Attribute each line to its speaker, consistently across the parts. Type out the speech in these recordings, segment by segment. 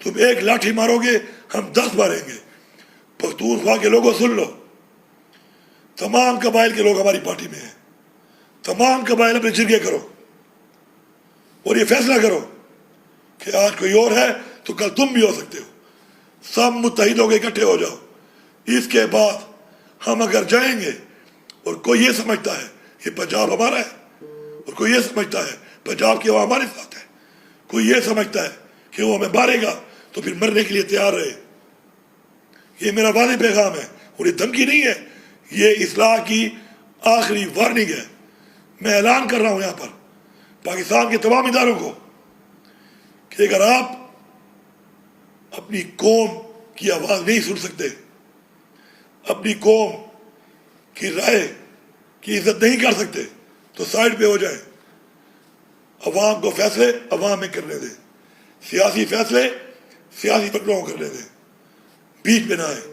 Speaker 1: تم ایک لاٹھی مارو گے ہم 10 ماریں گے. پختونخوا کے لوگوں سن لو، تمام قبائل کے لوگ ہماری پارٹی میں ہیں. تمام قبائل اپنے جرگے کرو اور یہ فیصلہ کرو کہ آج کوئی اور ہے تو کل تم بھی ہو سکتے ہو. سب متحد ہو کے اکٹھے ہو جاؤ. اس کے بعد ہم اگر جائیں گے اور کوئی یہ سمجھتا ہے کہ پنجاب ہمارا ہے، اور کوئی یہ سمجھتا ہے پنجاب کی عوام ہمارے ساتھ ہے، کوئی یہ سمجھتا ہے کہ وہ ہمیں مارے گا تو پھر مرنے کے لیے تیار رہے. یہ میرا واضح پیغام ہے اور یہ دھمکی نہیں ہے، یہ اصلاح کی آخری وارننگ ہے. میں اعلان کر رہا ہوں یہاں پر پاکستان کے تمام اداروں کو کہ اگر آپ اپنی قوم کی آواز نہیں سن سکتے، اپنی قوم کی رائے کی عزت نہیں کر سکتے تو سائڈ پہ ہو جائیں. عوام کو فیصلے عوام میں کرنے دیں، سیاسی فیصلے سیاسی پکڑوں کو کرنے دیں، بیچ میں نہ آئیں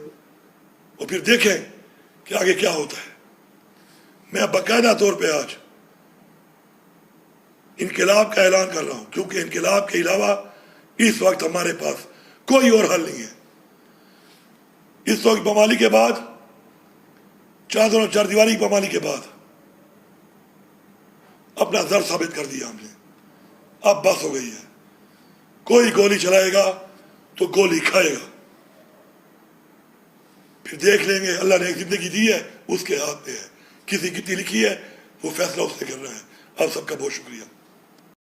Speaker 1: اور پھر دیکھیں کہ آگے کیا ہوتا ہے. میں باقاعدہ طور پہ آج انقلاب کا اعلان کر رہا ہوں، کیونکہ انقلاب کے علاوہ اس وقت ہمارے پاس کوئی اور حل نہیں ہے. اس وقت پامالی کے بعد، چادر اور چاردیواری کی پامالی کے بعد اپنا زر ثابت کر دیا ہم نے. اب بس ہو گئی ہے. کوئی گولی چلائے گا تو گولی کھائے گا. پھر دیکھ لیں گے. اللہ نے ایک زندگی دی ہے، اس کے ہاتھ میں ہے. کسی کتنی لکھی ہے وہ فیصلہ اس نے کرنا ہے. آپ سب کا بہت شکریہ.